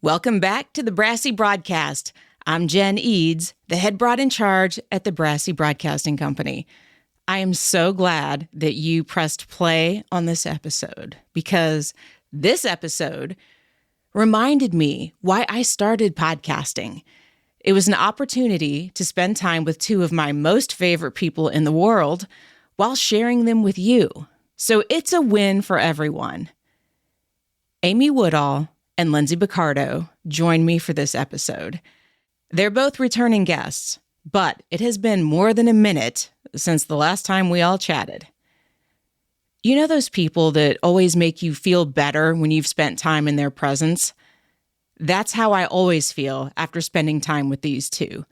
Welcome back to the Brassy Broadcast. I'm Jen Eads, the head broad in charge at the Brassy Broadcasting Company. I am so glad that you pressed play on this episode because this episode reminded me why I started podcasting. It was an opportunity to spend time with two of my most favorite people in the world while sharing them with you. So it's a win for everyone. Amy Woodall and Lindsay Boccardo join me for this episode. They're both returning guests, but it has been more than a minute since the last time we all chatted. You know those people that always make you feel better when you've spent time in their presence? That's how I always feel after spending time with these two.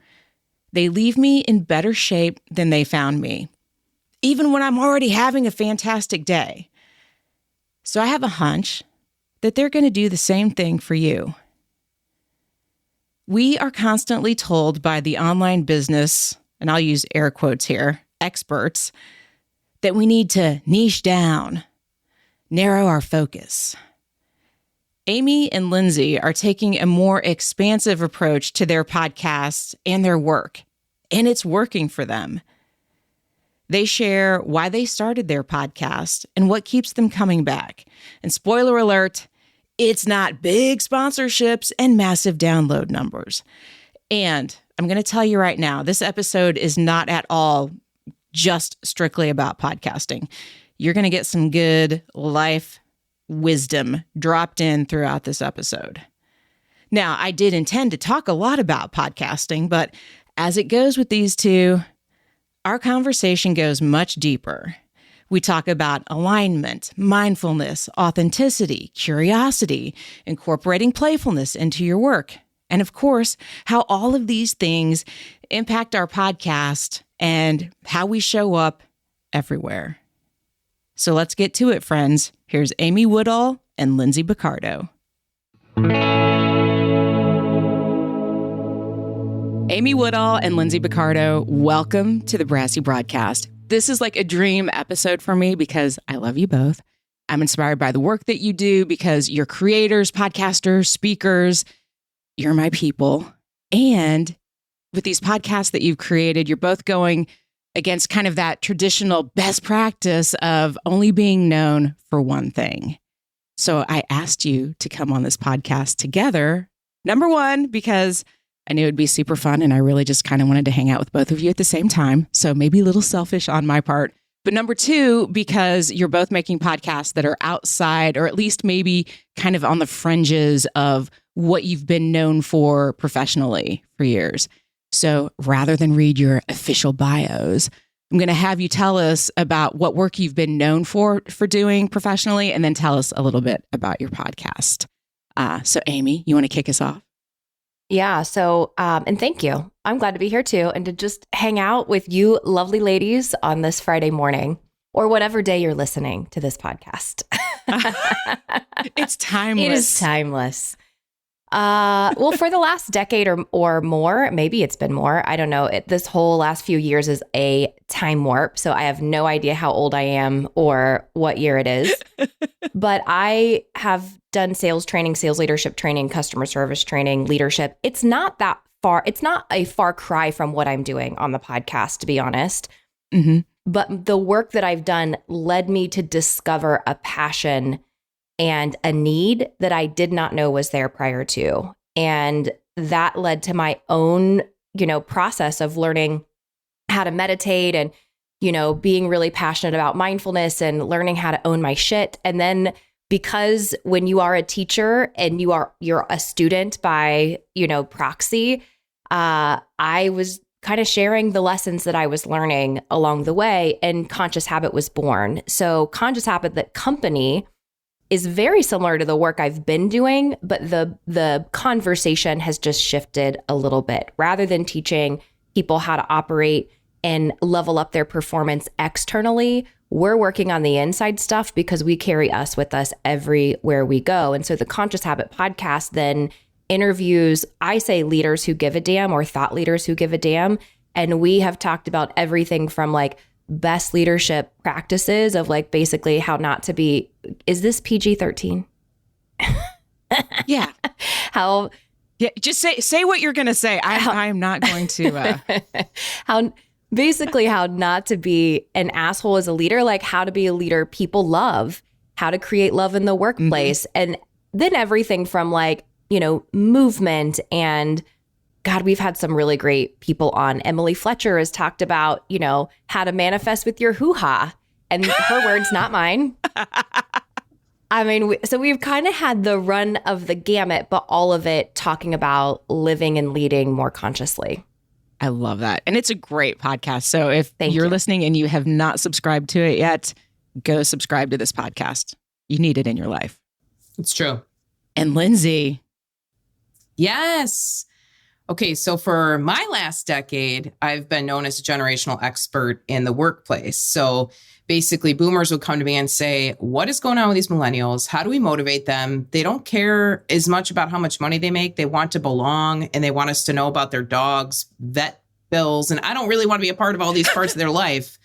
They leave me in better shape than they found me, even when I'm already having a fantastic day. So I have a hunch that they're going to do the same thing for you. We are constantly told by the online business, and I'll use air quotes here, experts, that we need to niche down, narrow our focus. Amy and Lindsay are taking a more expansive approach to their podcasts and their work, and it's working for them. They share why they started their podcast and what keeps them coming back. And spoiler alert, it's not big sponsorships and massive download numbers. And I'm going to tell you right now, this episode is not at all just strictly about podcasting. You're going to get some good life wisdom dropped in throughout this episode. Now, I did intend to talk a lot about podcasting, but as it goes with these two, our conversation goes much deeper. We talk about alignment, mindfulness, authenticity, curiosity, incorporating playfulness into your work, and of course, how all of these things impact our podcast and how we show up everywhere. So let's get to it, friends. Here's Amy Woodall and Lindsay Boccardo. Amy Woodall and Lindsay Boccardo, welcome to the Brassy Broadcast. This is like a dream episode for me because I love you both. I'm inspired by the work that you do because you're creators, podcasters, speakers. You're my people. And with these podcasts that you've created, you're both going against kind of that traditional best practice of only being known for one thing. So I asked you to come on this podcast together. Number one, because I knew it'd be super fun and I really just kind of wanted to hang out with both of you at the same time. So maybe a little selfish on my part. But number two, because you're both making podcasts that are outside or at least maybe kind of on the fringes of what you've been known for professionally for years. So rather than read your official bios, I'm going to have you tell us about what work you've been known for doing professionally, and then tell us a little bit about your podcast. So Amy, you want to kick us off? Yeah. So, and thank you. I'm glad to be here too, and to just hang out with you lovely ladies on this Friday morning or whatever day you're listening to this podcast. It's timeless. It is timeless. Well, for the last decade or more, maybe it's been more. I don't know. This whole last few years is a time warp. So I have no idea how old I am or what year it is. But I have done sales training, sales leadership training, customer service training, leadership. It's not that far. It's not a far cry from what I'm doing on the podcast, to be honest. Mm-hmm. But the work that I've done led me to discover a passion and a need that I did not know was there prior to. And that led to my own, process of learning how to meditate and, being really passionate about mindfulness and learning how to own my shit. And then because when you are a teacher and you're a student by, proxy, I was kind of sharing the lessons that I was learning along the way, and Conscious Habit was born. So Conscious Habit, that company, is very similar to the work I've been doing, but the conversation has just shifted a little bit. Rather than teaching people how to operate and level up their performance externally, we're working on the inside stuff because we carry us with us everywhere we go. And so the Conscious Habit podcast then interviews, I say, leaders who give a damn or thought leaders who give a damn. And we have talked about everything from like best leadership practices of like basically how not to be, is this PG-13? Yeah. Yeah, just say what you're going to say. I am not going to. How not to be an asshole as a leader, like how to be a leader people love, how to create love in the workplace. And then everything from like, movement and God, we've had some really great people on. Emily Fletcher has talked about, how to manifest with your hoo-ha, and her words, not mine. I mean, so we've kind of had the run of the gamut, but all of it talking about living and leading more consciously. I love that. And it's a great podcast. So if you're listening and you have not subscribed to it yet, go subscribe to this podcast. You need it in your life. It's true. And Lindsay. Yes. Okay, so for my last decade, I've been known as a generational expert in the workplace. So basically, boomers would come to me and say, what is going on with these millennials? How do we motivate them? They don't care as much about how much money they make. They want to belong, and they want us to know about their dogs, vet bills. And I don't really want to be a part of all these parts of their life.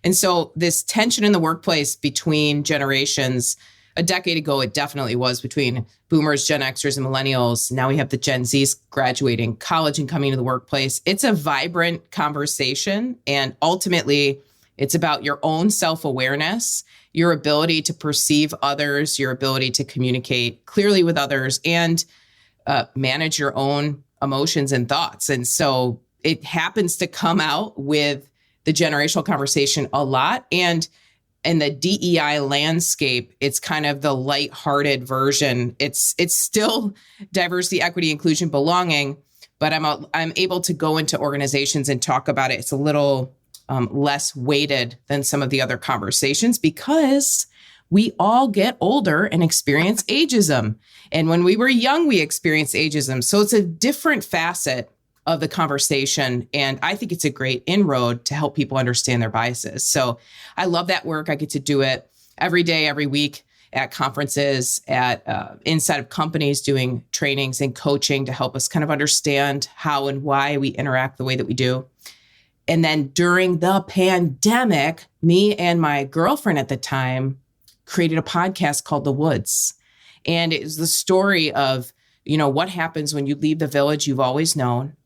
And so this tension in the workplace between generations, a decade ago, it definitely was between boomers, Gen Xers, and millennials. Now we have the Gen Zs graduating college and coming to the workplace. It's a vibrant conversation. And ultimately, it's about your own self-awareness, your ability to perceive others, your ability to communicate clearly with others, and manage your own emotions and thoughts. And so it happens to come out with the generational conversation a lot. And in the DEI landscape, it's kind of the light-hearted version. It's still diversity, equity, inclusion, belonging, but I'm able to go into organizations and talk about it. It's a little less weighted than some of the other conversations because we all get older and experience ageism. And when we were young, we experienced ageism. So it's a different facet of the conversation. And I think it's a great inroad to help people understand their biases. So I love that work. I get to do it every day, every week at conferences, at inside of companies, doing trainings and coaching to help us kind of understand how and why we interact the way that we do. And then during the pandemic, me and my girlfriend at the time created a podcast called The Woods. And it was the story of, what happens when you leave the village you've always known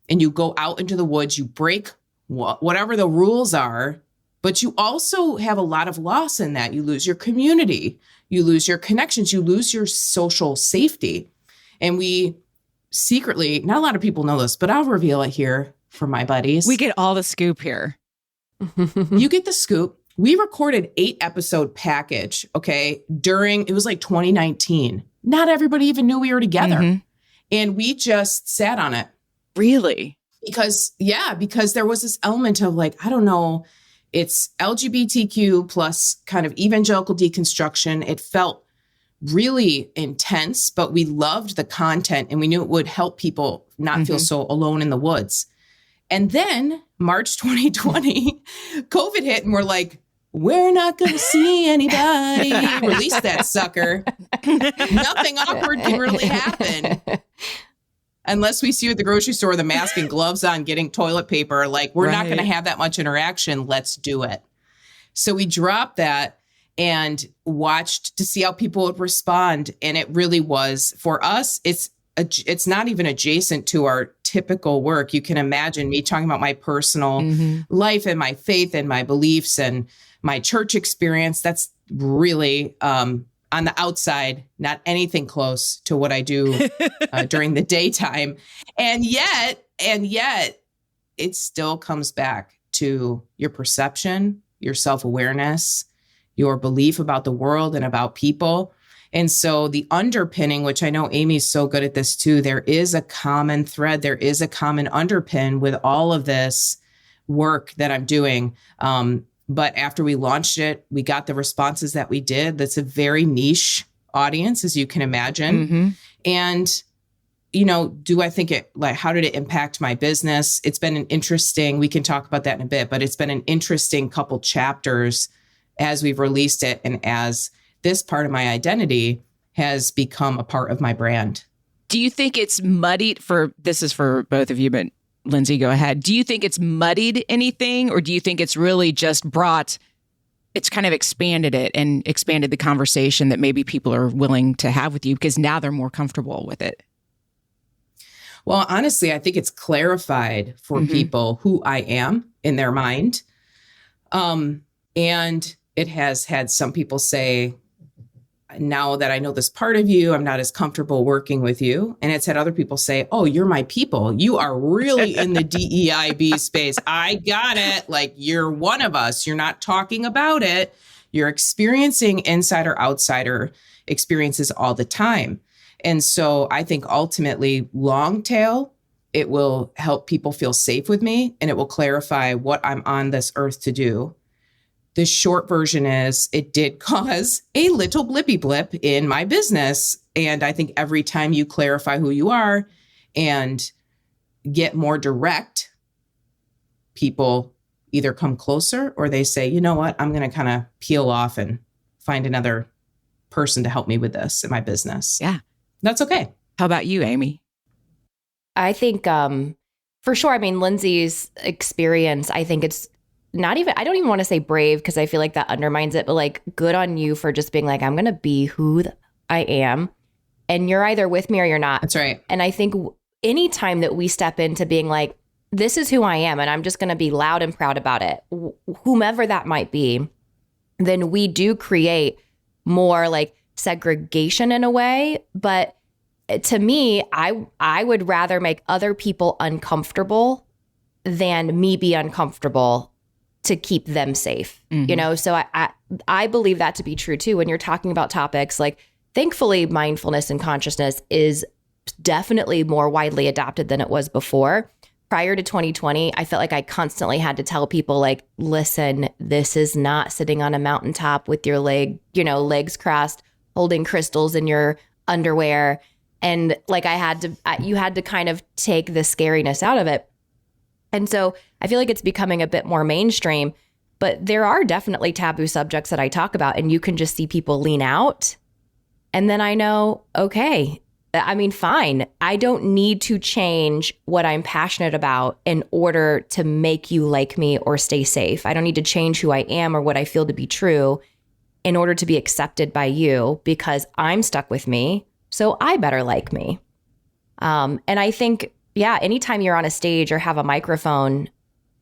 and you go out into the woods, you break whatever the rules are, but you also have a lot of loss in that. You lose your community, you lose your connections, you lose your social safety. And we secretly, not a lot of people know this, but I'll reveal it here for my buddies. We get all the scoop here. You get the scoop. We recorded 8-episode package, it was like 2019. Not everybody even knew we were together. And we just sat on it. Really? Because there was this element of like, I don't know, it's LGBTQ plus kind of evangelical deconstruction. It felt really intense, but we loved the content and we knew it would help people not feel so alone in the woods. And then March 2020, COVID hit and we're like, we're not going to see anybody. Release that sucker. Nothing awkward can really happen. Unless we see you at the grocery store with a mask and gloves on getting toilet paper, like we're not going to have that much interaction. Let's do it. So we dropped that and watched to see how people would respond. And it really was, for us, it's not even adjacent to our typical work. You can imagine me talking about my personal life and my faith and my beliefs and my church experience. That's really on the outside, not anything close to what I do during the daytime. And yet it still comes back to your perception, your self-awareness, your belief about the world and about people. And so the underpinning, which I know Amy's so good at this too, there is a common thread, there is a common underpin with all of this work that I'm doing. But after we launched it, we got the responses that we did. That's a very niche audience, as you can imagine. And, do I think how did it impact my business? It's been an interesting, we can talk about that in a bit, but it's been an interesting couple chapters as we've released it and as this part of my identity has become a part of my brand. Do you think it's muddied this is for both of you, but Lindsay, go ahead. Do you think it's muddied anything, or do you think it's really just brought it's kind of expanded it and expanded the conversation that maybe people are willing to have with you because now they're more comfortable with it? Well, honestly, I think it's clarified for people who I am in their mind. And it has had some people say, now that I know this part of you, I'm not as comfortable working with you. And it's had other people say, oh, you're my people. You are really in the DEIB space. I got it. Like, you're one of us. You're not talking about it. You're experiencing insider outsider experiences all the time. And so I think ultimately, long tail, it will help people feel safe with me, and it will clarify what I'm on this earth to do. The short version is it did cause a little blippy blip in my business. And I think every time you clarify who you are and get more direct, people either come closer or they say, you know what, I'm going to kind of peel off and find another person to help me with this in my business. Yeah. That's okay. How about you, Amy? I think for sure. I mean, Lindsay's experience, I think it's not even, I don't even want to say brave because I feel like that undermines it, but like good on you for just being like, I'm going to be who I am. And you're either with me or you're not. That's right. And I think anytime that we step into being like, this is who I am, and I'm just going to be loud and proud about it, whomever that might be, then we do create more like segregation in a way. But to me, I would rather make other people uncomfortable than me be uncomfortable to keep them safe, you know? So I believe that to be true too. When you're talking about topics like, thankfully, mindfulness and consciousness is definitely more widely adopted than it was before. Prior to 2020, I felt like I constantly had to tell people like, listen, this is not sitting on a mountaintop with your legs crossed, holding crystals in your underwear. And like you had to kind of take the scariness out of it. And so I feel like it's becoming a bit more mainstream, but there are definitely taboo subjects that I talk about, and you can just see people lean out. And then I know, okay, I mean, fine. I don't need to change what I'm passionate about in order to make you like me or stay safe. I don't need to change who I am or what I feel to be true in order to be accepted by you because I'm stuck with me. So I better like me. And I think, yeah, anytime you're on a stage or have a microphone,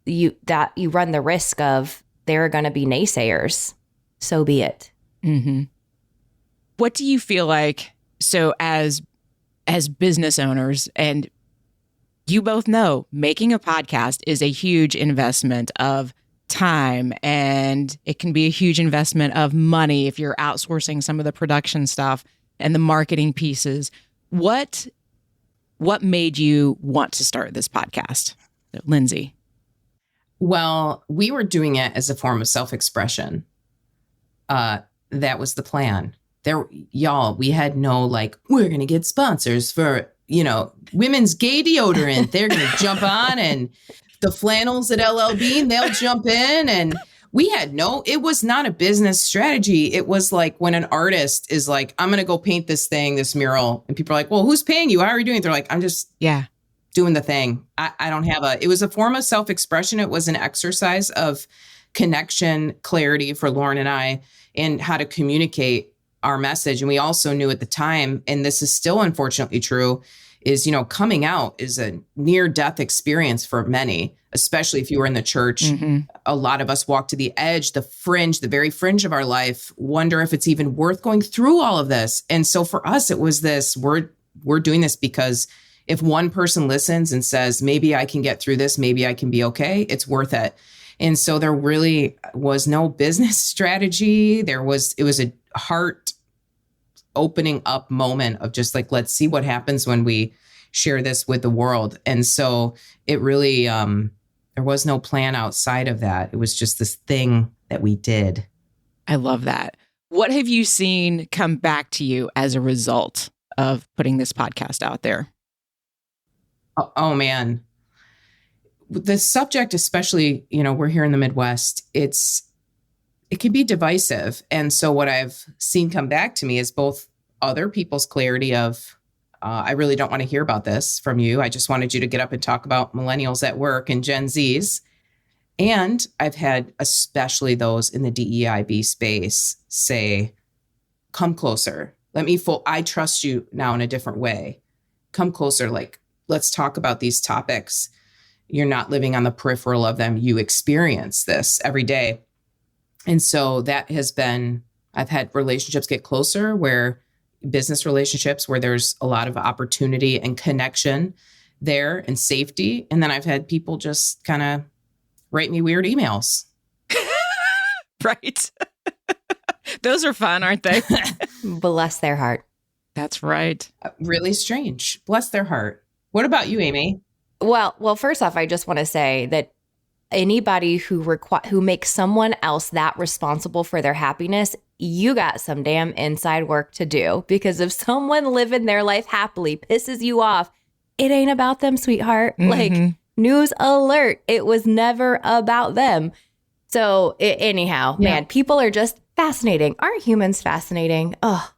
you run the risk of there are going to be naysayers. So be it. Mm-hmm. What do you feel like? So as business owners, and you both know, making a podcast is a huge investment of time, and it can be a huge investment of money if you're outsourcing some of the production stuff and the marketing pieces. What made you want to start this podcast, Lindsay? Well, we were doing it as a form of self-expression. That was the plan. We had no like, we're going to get sponsors for, women's gay deodorant. They're going to jump on, and the flannels at LLB, they'll jump in. And it was not a business strategy. It was like when an artist is like, I'm going to go paint this mural. And people are like, well, who's paying you? How are you doing it? They're like, I'm just doing the thing. I don't have it was a form of self-expression. It was an exercise of connection, clarity for Lauren and I, and how to communicate our message. And we also knew at the time, and this is still unfortunately true, is, coming out is a near-death experience for many, especially if you were in the church. Mm-hmm. A lot of us walk to the edge, the very fringe of our life, wonder if it's even worth going through all of this. And so for us, it was this, we're doing this because if one person listens and says, maybe I can get through this, maybe I can be okay, it's worth it. And so there really was no business strategy. It was a heart opening up moment of just like, let's see what happens when we share this with the world. And so it really, there was no plan outside of that. It was just this thing that we did. I love that. What have you seen come back to you as a result of putting this podcast out there? Oh man. The subject, especially, we're here in the Midwest, it can be divisive. And so what I've seen come back to me is both other people's clarity of, I really don't want to hear about this from you. I just wanted you to get up and talk about millennials at work and Gen Zs. And I've had especially those in the DEIB space say, come closer. I trust you now in a different way. Come closer. Like, let's talk about these topics. You're not living on the peripheral of them. You experience this every day. And so that has been, I've had relationships get closer, where business relationships where there's a lot of opportunity and connection there and safety. And then I've had people just kind of write me weird emails. Right. Those are fun, aren't they? Bless their heart. That's right. Really strange. Bless their heart. What about you, Amy? Well, first off, I just want to say that anybody who makes someone else that responsible for their happiness, you got some damn inside work to do. Because if someone living their life happily pisses you off, it ain't about them, sweetheart. Mm-hmm. Like, news alert, it was never about them. So anyhow, man, people are just fascinating. Aren't humans fascinating? Oh,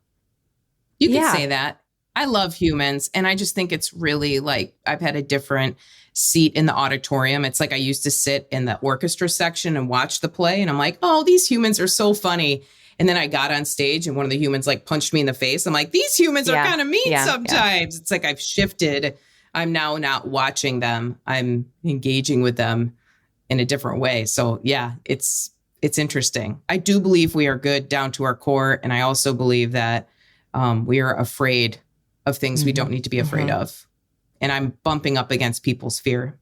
you can say that. I love humans. And I just think it's really like, I've had a different seat in the auditorium. It's like I used to sit in the orchestra section and watch the play. And I'm like, oh, these humans are so funny. And then I got on stage and one of the humans like punched me in the face. I'm like, these humans are kind of mean sometimes. It's like I've shifted. I'm now not watching them. I'm engaging with them in a different way. So yeah, it's interesting. I do believe we are good down to our core. And I also believe that we are afraid of things we don't need to be afraid of. And I'm bumping up against people's fear.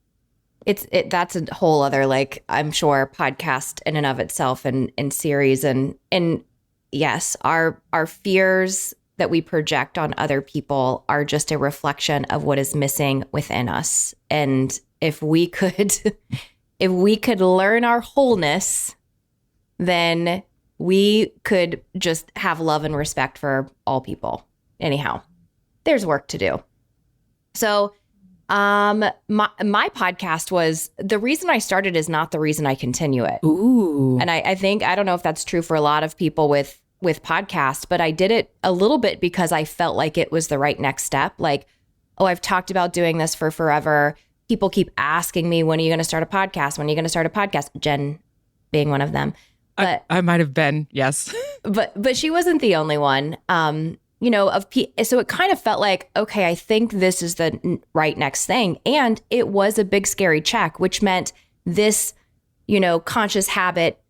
That's a whole other, like, I'm sure, podcast in and of itself and series. And yes, our fears that we project on other people are just a reflection of what is missing within us. And if we could learn our wholeness, then we could just have love and respect for all people. Anyhow, there's work to do. So my podcast was, the reason I started is not the reason I continue it. Ooh. And I think, I don't know if that's true for a lot of people with podcasts, but I did it a little bit because I felt like it was the right next step. Like, oh, I've talked about doing this for forever. People keep asking me, when are you going to start a podcast? When are you going to start a podcast? Jen being one of them. But I might have been, yes. But she wasn't the only one. So it kind of felt like, okay, I think this is the right next thing. And it was a big, scary check, which meant this, conscious habit,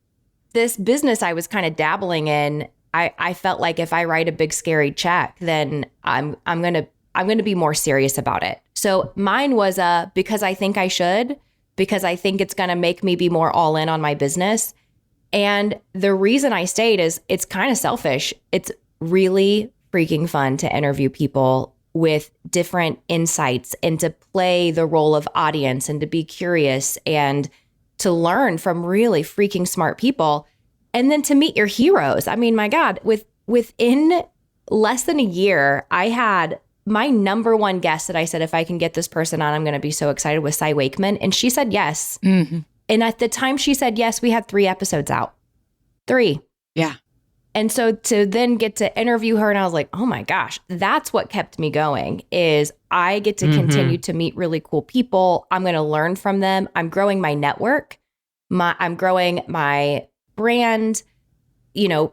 this business I was kind of dabbling in. I felt like if I write a big, scary check, then I'm going to be more serious about it. So mine was because I think I should, because I think it's going to make me be more all in on my business. And the reason I stayed is it's kind of selfish. It's really freaking fun to interview people with different insights and to play the role of audience and to be curious and to learn from really freaking smart people and then to meet your heroes. I mean, my God, within less than a year, I had my number one guest that I said, if I can get this person on, I'm going to be so excited, with Cy Wakeman. And she said yes. Mm-hmm. And at the time she said yes, we had 3 episodes out. 3. Yeah. And so to then get to interview her, and I was like, oh my gosh, that's what kept me going, is I get to continue to meet really cool people. I'm going to learn from them. I'm growing my network. I'm growing my brand.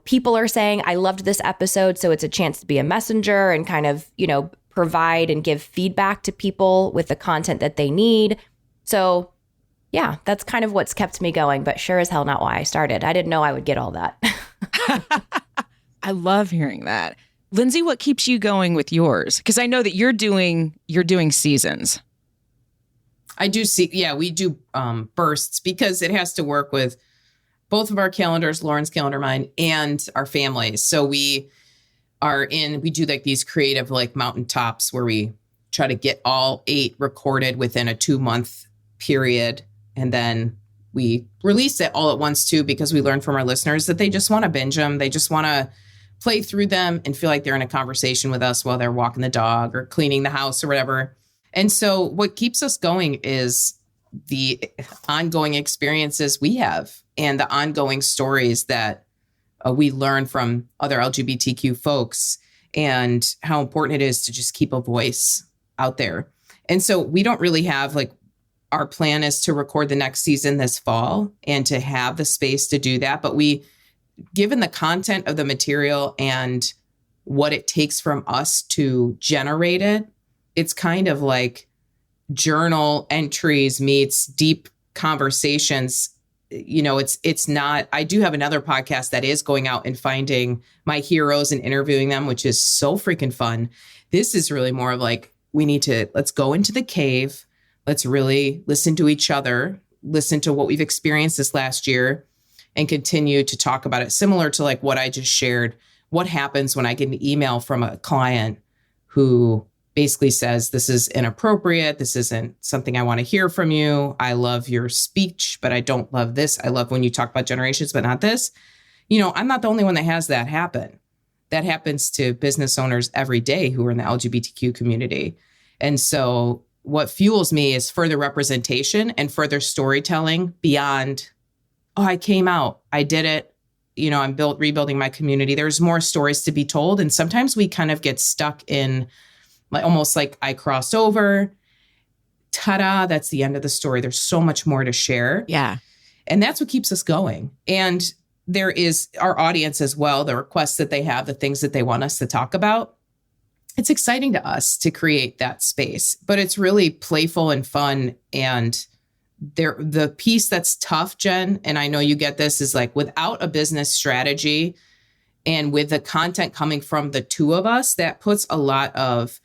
People are saying, I loved this episode. So it's a chance to be a messenger and kind of, provide and give feedback to people with the content that they need. So yeah, that's kind of what's kept me going, but sure as hell not why I started. I didn't know I would get all that. I love hearing that. Lindsay, what keeps you going with yours? Because I know that you're doing seasons. I do see, we do bursts, because it has to work with both of our calendars, Lauren's calendar, mine, and our families. So we do like these creative like mountaintops where we try to get all 8 recorded within a 2-month period. And then we release it all at once too, because we learn from our listeners that they just want to binge them. They just want to play through them and feel like they're in a conversation with us while they're walking the dog or cleaning the house or whatever. And so what keeps us going is the ongoing experiences we have and the ongoing stories that we learn from other LGBTQ folks, and how important it is to just keep a voice out there. And so we don't really have, like, our plan is to record the next season this fall and to have the space to do that. But given the content of the material and what it takes from us to generate it, it's kind of like journal entries meets deep conversations. It's not, I do have another podcast that is going out and finding my heroes and interviewing them, which is so freaking fun. This is really more of like, let's go into the cave. Let's really listen to each other, listen to what we've experienced this last year, and continue to talk about it. Similar to like what I just shared. What happens when I get an email from a client who basically says, this is inappropriate. This isn't something I want to hear from you. I love your speech, but I don't love this. I love when you talk about generations, but not this. I'm not the only one that has that happen. That happens to business owners every day who are in the LGBTQ community. And so what fuels me is further representation and further storytelling beyond, oh, I came out, I did it. I'm rebuilding my community. There's more stories to be told. And sometimes we kind of get stuck in almost like I crossed over. Ta-da, that's the end of the story. There's so much more to share. Yeah. And that's what keeps us going. And there is our audience as well, the requests that they have, the things that they want us to talk about. It's exciting to us to create that space, but it's really playful and fun. And the piece that's tough, Jen, and I know you get this, is like without a business strategy and with the content coming from the two of us, that puts a lot of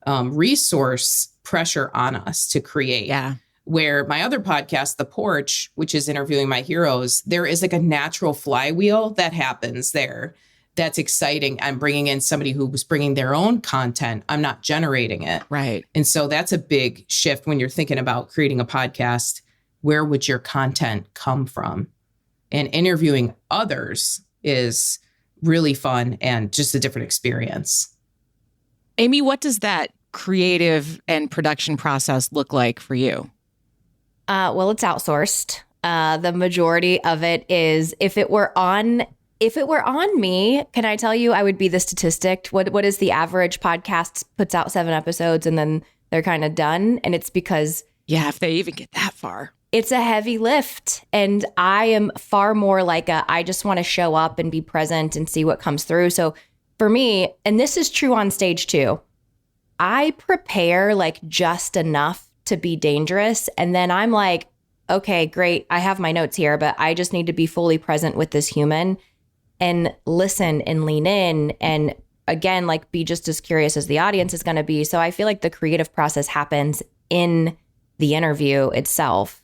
resource pressure on us to create. Yeah. Where my other podcast, The Porch, which is interviewing my heroes, there is like a natural flywheel that happens there. That's exciting. I'm bringing in somebody who was bringing their own content. I'm not generating it. Right. And so that's a big shift when you're thinking about creating a podcast. Where would your content come from? And interviewing others is really fun and just a different experience. Amy, what does that creative and production process look like for you? Well, it's outsourced. The majority of it is, if it were on me, can I tell you, I would be the statistic. What is the average podcast puts out 7 episodes and then they're kind of done? And it's because, yeah, if they even get that far, it's a heavy lift. And I am far more like I just want to show up and be present and see what comes through. So for me, and this is true on stage too, I prepare like just enough to be dangerous. And then I'm like, okay, great. I have my notes here, but I just need to be fully present with this human and listen and lean in. And again, like be just as curious as the audience is going to be. So I feel like the creative process happens in the interview itself.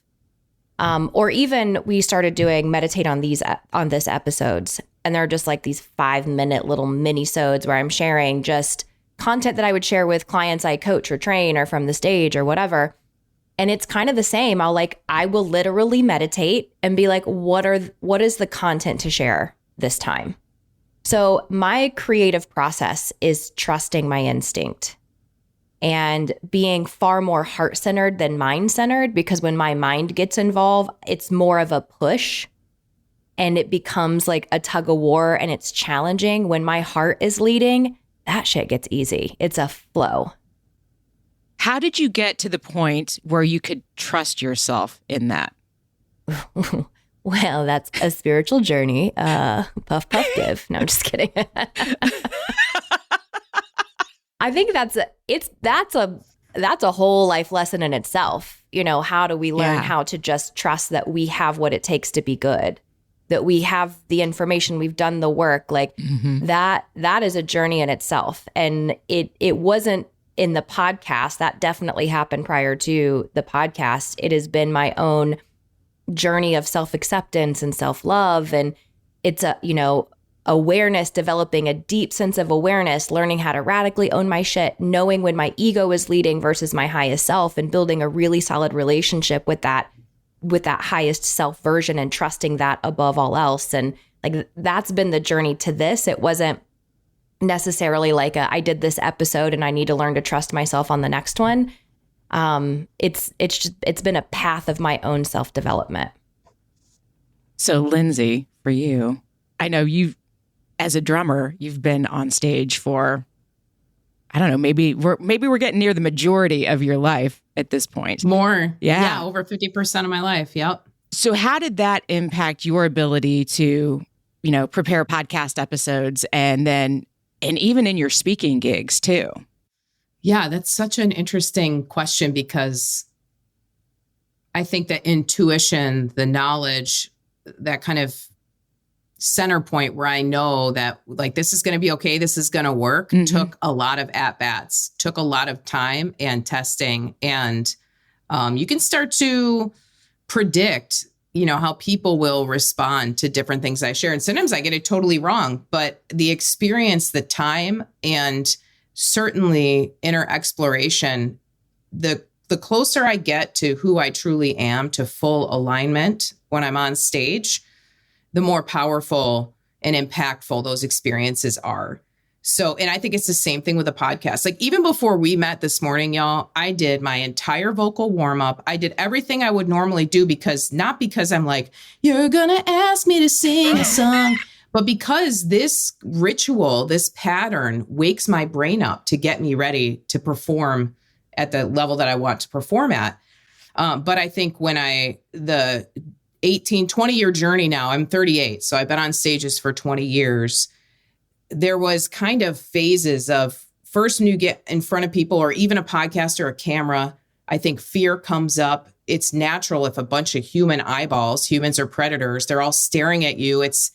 Or even we started doing meditate on this episodes. And they're just like these 5-minute little mini-sodes where I'm sharing just content that I would share with clients I coach or train or from the stage or whatever. And it's kind of the same. I will literally meditate and be like, what is the content to share this time? So my creative process is trusting my instinct and being far more heart-centered than mind-centered, because when my mind gets involved, it's more of a push and it becomes like a tug of war and it's challenging. When my heart is leading, that shit gets easy. It's a flow. How did you get to the point where you could trust yourself in that? Well, that's a spiritual journey. Puff, puff, give. No, I'm just kidding. I think that's a whole life lesson in itself. How do we learn how to just trust that we have what it takes to be good, that we have the information, we've done the work, like that is a journey in itself. And it wasn't in the podcast. That definitely happened prior to the podcast. It has been my own journey of self-acceptance and self-love. And it's awareness, developing a deep sense of awareness, learning how to radically own my shit, knowing when my ego is leading versus my highest self, and building a really solid relationship with that highest self version and trusting that above all else. And like, that's been the journey to this. It wasn't necessarily like I did this episode and I need to learn to trust myself on the next one. It's been a path of my own self-development. So Lindsay, for you, I know as a drummer, you've been on stage for I don't know, maybe we're getting near the majority of your life at this point. More. Yeah. Over 50% of my life. Yep. So how did that impact your ability to, prepare podcast episodes and even in your speaking gigs too? Yeah, that's such an interesting question because I think that intuition, the knowledge, that kind of center point where I know that like, this is going to be okay, this is going to work, took a lot of at-bats, took a lot of time and testing. And you can start to predict, how people will respond to different things I share. And sometimes I get it totally wrong, but the experience, the time, and certainly inner exploration, the closer I get to who I truly am, to full alignment when I'm on stage, the more powerful and impactful those experiences are. So, and I think it's the same thing with a podcast. Like even before we met this morning, y'all, I did my entire vocal warm up. I did everything I would normally do not because I'm like, you're gonna ask me to sing a song, but because this ritual, this pattern wakes my brain up to get me ready to perform at the level that I want to perform at. But I think when the 20 year journey now, I'm 38. So I've been on stages for 20 years. There was kind of phases of first when you get in front of people or even a podcast or a camera, I think fear comes up. It's natural if a bunch of human eyeballs, humans are predators, they're all staring at you. It's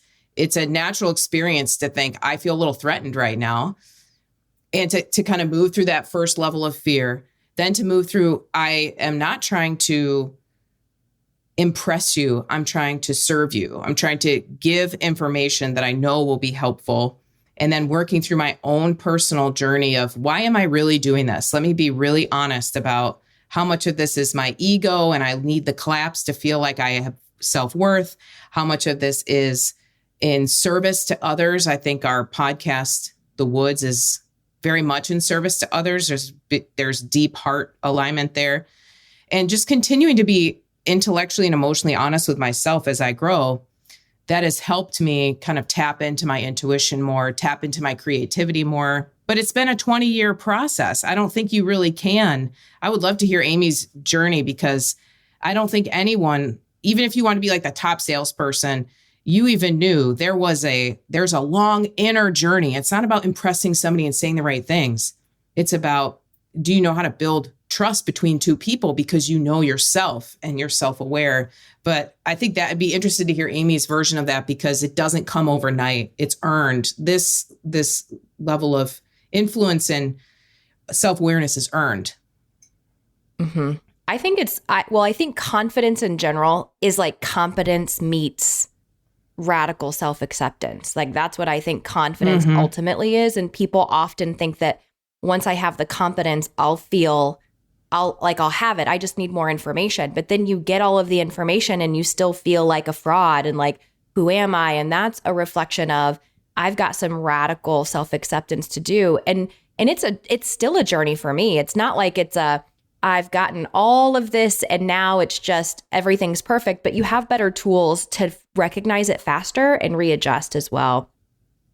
a natural experience to think, I feel a little threatened right now. And to kind of move through that first level of fear, then to move through, I am not trying to impress you. I'm trying to serve you. I'm trying to give information that I know will be helpful. And then working through my own personal journey of why am I really doing this? Let me be really honest about how much of this is my ego and I need the claps to feel like I have self-worth. How much of this is in service to others. I think our podcast, The Woods, is very much in service to others. There's deep heart alignment there. And just continuing to be intellectually and emotionally honest with myself as I grow, that has helped me kind of tap into my intuition more, tap into my creativity more. But it's been a 20-year process. I don't think you really can. I would love to hear Amy's journey because I don't think anyone, even if you want to be like the top salesperson, you even knew there's a long inner journey. It's not about impressing somebody and saying the right things. It's about, do you know how to build trust between two people because you know yourself and you're self-aware. But I think that I'd be interested to hear Amy's version of that because it doesn't come overnight. It's earned. This level of influence and self-awareness is earned. Mm-hmm. I think I think confidence in general is like competence meets radical self-acceptance. Like that's what I think confidence ultimately is. And people often think that once I have the confidence, I'll have it. I just need more information. But then you get all of the information and you still feel like a fraud and like, who am I? And that's a reflection of, I've got some radical self-acceptance to do. And it's still a journey for me. It's not like I've gotten all of this and now it's just everything's perfect, but you have better tools to recognize it faster and readjust as well.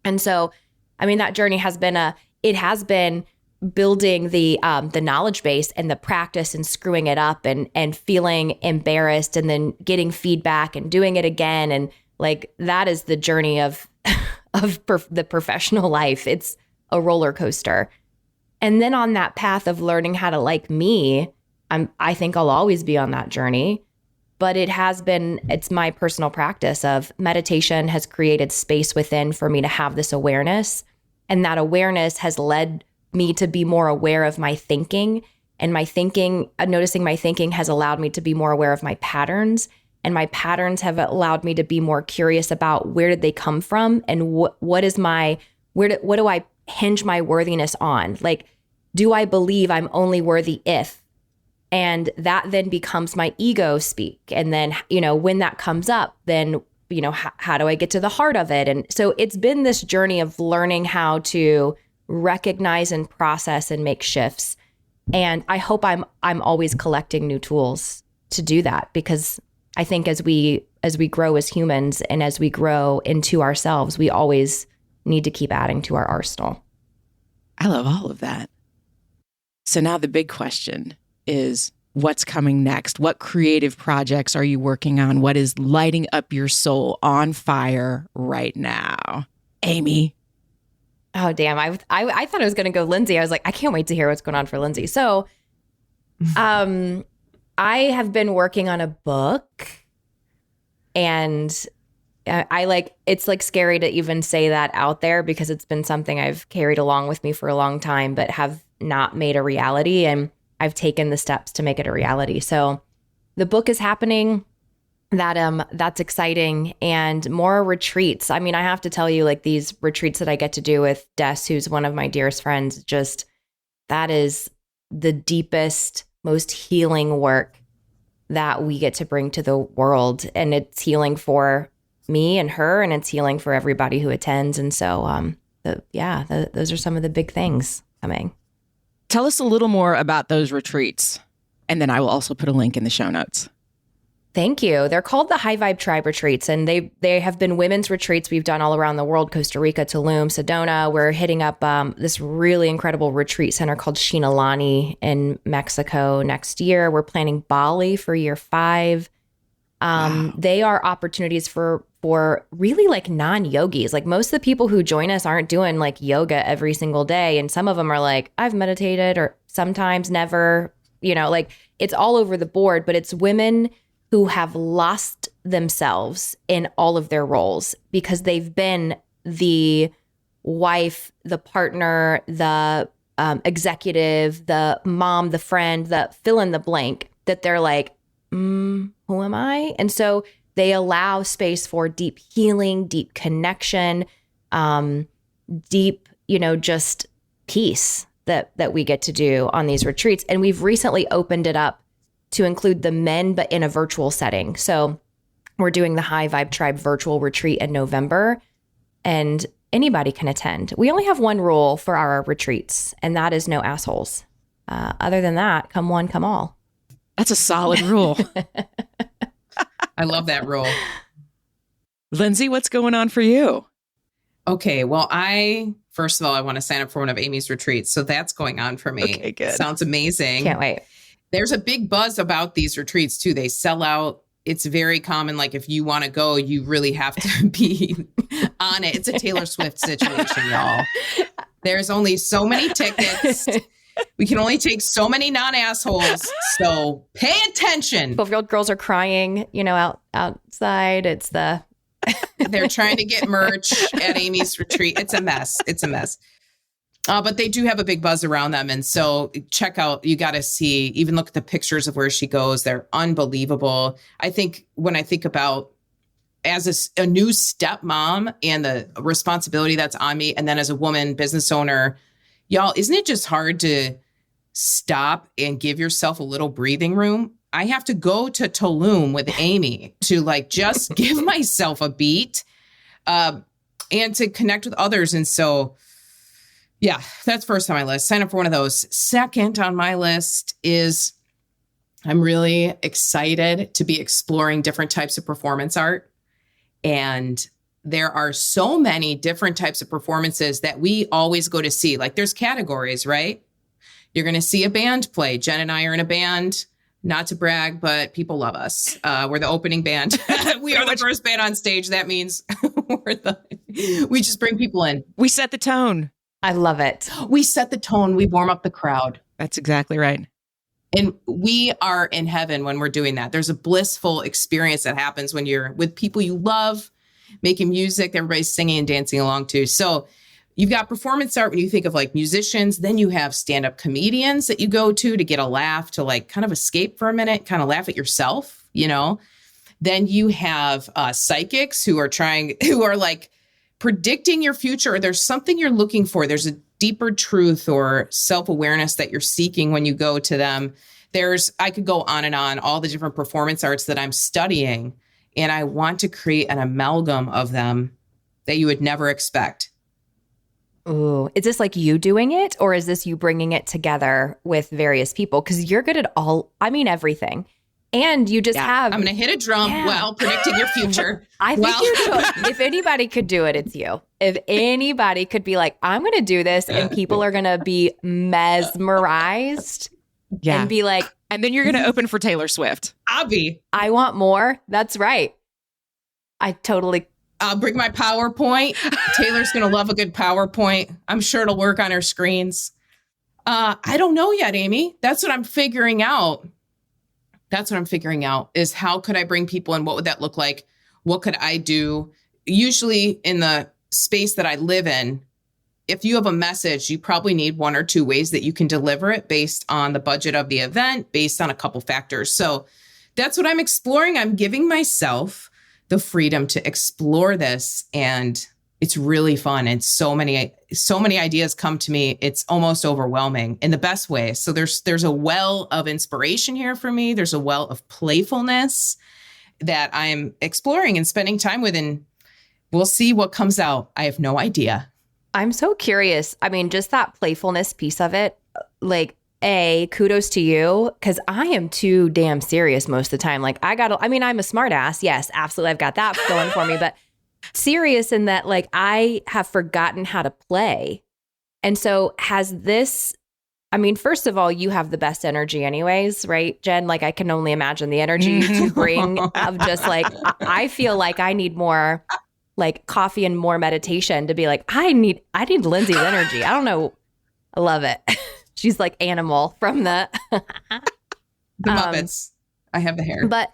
And so, I mean, that journey has been building the knowledge base and the practice and screwing it up and feeling embarrassed and then getting feedback and doing it again. And like, that is the journey of the professional life. It's a roller coaster. And then on that path of learning how to like me, I think I'll always be on that journey. But it's my personal practice of meditation has created space within for me to have this awareness. And that awareness has led me to be more aware of my thinking. And noticing my thinking has allowed me to be more aware of my patterns. And my patterns have allowed me to be more curious about where did they come from and what do I hinge my worthiness on? Like, do I believe I'm only worthy if? And that then becomes my ego speak. And then, when that comes up, then, how do I get to the heart of it? And so it's been this journey of learning how to recognize and process and make shifts. And I hope I'm always collecting new tools to do that, because I think as we grow as humans and as we grow into ourselves, we always need to keep adding to our arsenal. I love all of that. So now the big question is, what's coming next? What creative projects are you working on? What is lighting up your soul on fire right now? Amy. Oh, damn. I thought I was going to go Lindsay. I was like, I can't wait to hear what's going on for Lindsay. So I have been working on a book, and it's like scary to even say that out there because it's been something I've carried along with me for a long time, but have not made a reality. And I've taken the steps to make it a reality. So the book is happening. That's exciting. And more retreats. I mean, I have to tell you, like, these retreats that I get to do with Des, who's one of my dearest friends, just that is the deepest, most healing work that we get to bring to the world. And it's healing for me and her, and it's healing for everybody who attends. And so, those are some of the big things coming. Tell us a little more about those retreats. And then I will also put a link in the show notes. Thank you. They're called the High Vibe Tribe Retreats, and they have been women's retreats we've done all around the world: Costa Rica, Tulum, Sedona. We're hitting up this really incredible retreat center called Shinalani in Mexico next year. We're planning Bali for year 5. Wow. They are opportunities for really like non-yogis. Like, most of the people who join us aren't doing like yoga every single day, and some of them are like, I've meditated, or sometimes never. Like, it's all over the board. But it's women who have lost themselves in all of their roles because they've been the wife, the partner, the executive, the mom, the friend, the fill in the blank, that they're like, who am I? And so they allow space for deep healing, deep connection, deep, just peace that we get to do on these retreats. And we've recently opened it up to include the men, but in a virtual setting. So we're doing the High Vibe Tribe virtual retreat in November, and anybody can attend. We only have one rule for our retreats, and that is no assholes. Other than that, come one, come all. That's a solid rule. I love that rule. Lindsay, what's going on for you? Okay, well, first of all, I want to sign up for one of Amy's retreats. So that's going on for me. Okay, good. Sounds amazing. Can't wait. There's a big buzz about these retreats too. They sell out. It's very common. Like, if you want to go, you really have to be on it. It's a Taylor Swift situation, y'all. There's only so many tickets. We can only take so many non-assholes. So pay attention. 12-year-old girls are crying, outside. It's They're trying to get merch at Amy's retreat. It's a mess. But they do have a big buzz around them. And so check out, you got to see, even look at the pictures of where she goes. They're unbelievable. I think when I think about as a new stepmom and the responsibility that's on me, and then as a woman business owner, y'all, isn't it just hard to stop and give yourself a little breathing room? I have to go to Tulum with Amy to just give myself a beat and to connect with others. And so, yeah, that's first on my list. Sign up for one of those. Second on my list is I'm really excited to be exploring different types of performance art. And there are so many different types of performances that we always go to see. Like, there's categories, right? You're going to see a band play. Jen and I are in a band. Not to brag, but people love us. We're the opening band. We are the first band on stage. That means we just bring people in. We set the tone. I love it. We set the tone. We warm up the crowd. That's exactly right. And we are in heaven when we're doing that. There's a blissful experience that happens when you're with people you love, making music, everybody's singing and dancing along too. So you've got performance art when you think of musicians. Then you have stand-up comedians that you go to get a laugh, to kind of escape for a minute, kind of laugh at yourself, Then you have psychics who are predicting your future, or there's something you're looking for. There's a deeper truth or self-awareness that you're seeking when you go to them. I could go on and on, all the different performance arts that I'm studying, and I want to create an amalgam of them that you would never expect. Ooh, is this you doing it, or is this you bringing it together with various people? Because you're good at everything. And you just have. I'm going to hit a drum while predicting your future. I think if anybody could do it, it's you. If anybody could be like, I'm going to do this and people are going to be mesmerized and be like. And then you're going to open for Taylor Swift. I want more. That's right. I'll bring my PowerPoint. Taylor's going to love a good PowerPoint. I'm sure it'll work on her screens. I don't know yet, Amy. That's what I'm figuring out. Is how could I bring people in? What would that look like? What could I do? Usually in the space that I live in, if you have a message, you probably need one or two ways that you can deliver it based on the budget of the event, based on a couple factors. So that's what I'm exploring. I'm giving myself the freedom to explore this, and it's really fun. And so many ideas come to me. It's almost overwhelming in the best way. So there's a well of inspiration here for me. There's a well of playfulness that I'm exploring and spending time with, and we'll see what comes out. I have no idea. I'm so curious. I mean, just that playfulness piece of it, like, kudos to you, because I am too damn serious most of the time. Like, I'm a smart ass. Yes, absolutely. I've got that going for me, but serious in that, like, I have forgotten how to play. And so first of all, you have the best energy anyways, right, Jen? Like, I can only imagine the energy you two bring of just like, I feel like I need more like coffee and more meditation to be like, I need Lindsay's energy. I don't know. I love it. She's like Animal from the Muppets. I have the hair. But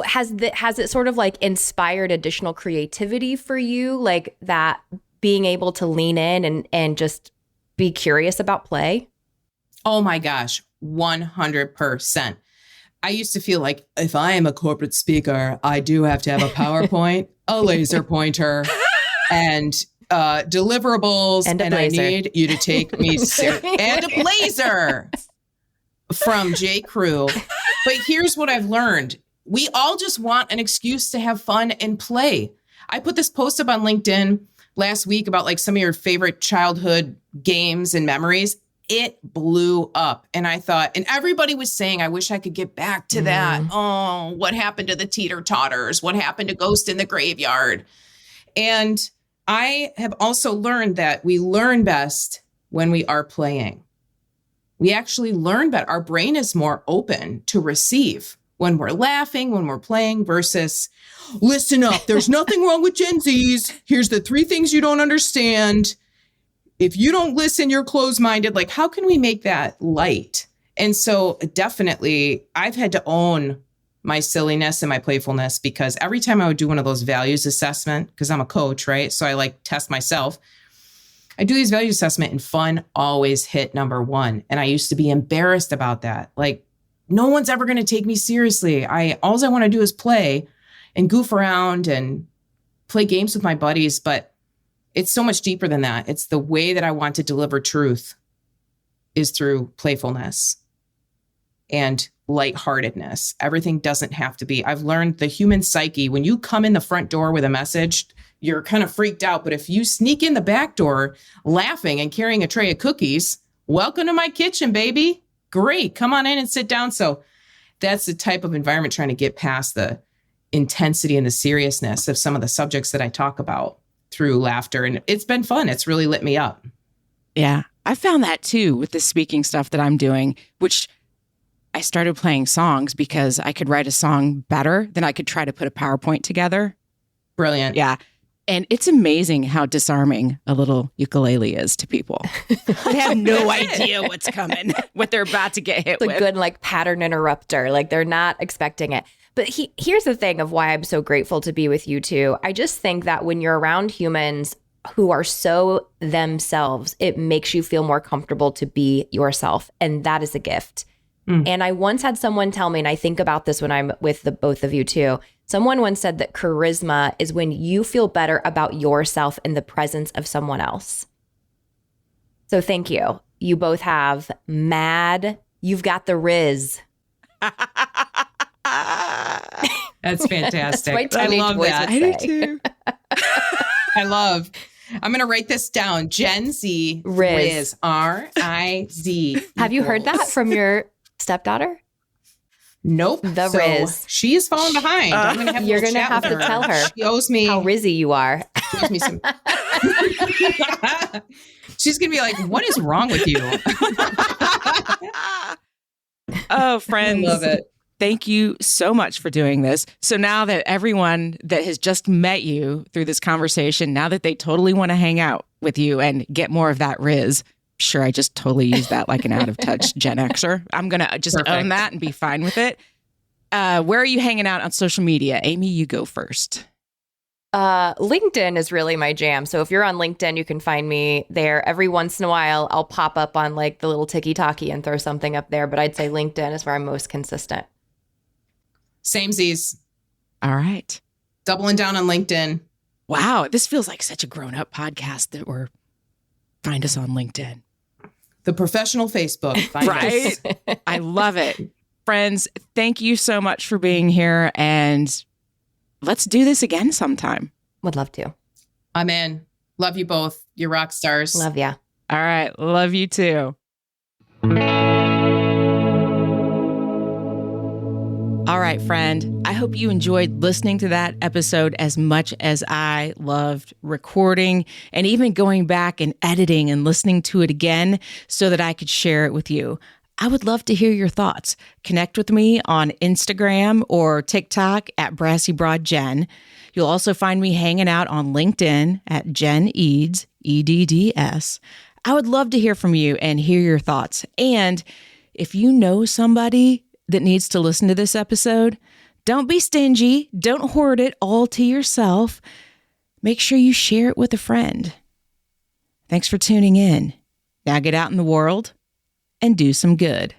has it sort of like inspired additional creativity for you? Like that being able to lean in and just be curious about play? Oh my gosh, 100%. I used to feel like if I am a corporate speaker, I do have to have a PowerPoint, a laser pointer, and deliverables, and I need you to take me and a blazer from J. Crew. But here's what I've learned. We all just want an excuse to have fun and play. I put this post up on LinkedIn last week about like some of your favorite childhood games and memories. It blew up. And I thought, and everybody was saying, I wish I could get back to that. Oh, what happened to the teeter-totters? What happened to Ghost in the Graveyard? And I have also learned that we learn best when we are playing. We actually learn better. Our brain is more open to receive when we're laughing, when we're playing, versus, listen up, there's nothing wrong with Gen Zs. Here's the 3 things you don't understand. If you don't listen, you're closed-minded. Like, how can we make that light? And so definitely, I've had to own my silliness and my playfulness, because every time I would do one of those values assessment, because I'm a coach, right? So I like test myself. I do these values assessment and fun always hit number 1. And I used to be embarrassed about that. Like, no one's ever going to take me seriously. All I want to do is play and goof around and play games with my buddies. But it's so much deeper than that. It's the way that I want to deliver truth is through playfulness and lightheartedness. Everything doesn't have to be. I've learned the human psyche. When you come in the front door with a message, you're kind of freaked out. But if you sneak in the back door laughing and carrying a tray of cookies, welcome to my kitchen, baby. Great. Come on in and sit down. So that's the type of environment, trying to get past the intensity and the seriousness of some of the subjects that I talk about through laughter. And it's been fun. It's really lit me up. Yeah. I found that too with the speaking stuff that I'm doing, which I started playing songs because I could write a song better than I could try to put a PowerPoint together. Brilliant. Yeah. And it's amazing how disarming a little ukulele is to people. They have no idea what's coming, what they're about to get hit with. It's a good like pattern interrupter. Like they're not expecting it. But here's the thing of why I'm so grateful to be with you two. I just think that when you're around humans who are so themselves, it makes you feel more comfortable to be yourself. And that is a gift. And I once had someone tell me, and I think about this when I'm with the both of you too. Someone once said that charisma is when you feel better about yourself in the presence of someone else. So thank you. You both have you've got the Riz. That's fantastic. That's I love that. I do too. I'm going to write this down. Gen Z Riz. R-I-Z. Have you heard that from your stepdaughter? Nope. The so Riz. She is falling behind. I'm gonna have You're going to have to tell her. She owes me how rizzy you are. She owes me some. She's gonna be like, "What is wrong with you?" Oh, friends. I love it. Thank you so much for doing this. So now that everyone that has just met you through this conversation, now that they totally want to hang out with you and get more of that Riz, sure, I just totally used that like an out of touch Gen Xer. I'm going to just own that and be fine with it. Where are you hanging out on social media? Amy, you go first. LinkedIn is really my jam. So if you're on LinkedIn, you can find me there. Every once in a while, I'll pop up on like the little ticky-tacky and throw something up there. But I'd say LinkedIn is where I'm most consistent. Samesies. All right. Doubling down on LinkedIn. Wow. This feels like such a grown-up podcast that we're find us on LinkedIn. The professional Facebook. Find right? us. I love it. Friends, thank you so much for being here. And let's do this again sometime. Would love to. I'm in. Love you both. You're rock stars. Love ya. All right. Love you too. All right, friend. I hope you enjoyed listening to that episode as much as I loved recording and even going back and editing and listening to it again so that I could share it with you. I would love to hear your thoughts. Connect with me on Instagram or TikTok at BrassyBroadJen. You'll also find me hanging out on LinkedIn at Jen Eads, EDDS. I would love to hear from you and hear your thoughts. And if you know somebody that needs to listen to this episode, don't be stingy. Don't hoard it all to yourself. Make sure you share it with a friend. Thanks for tuning in. Now get out in the world and do some good.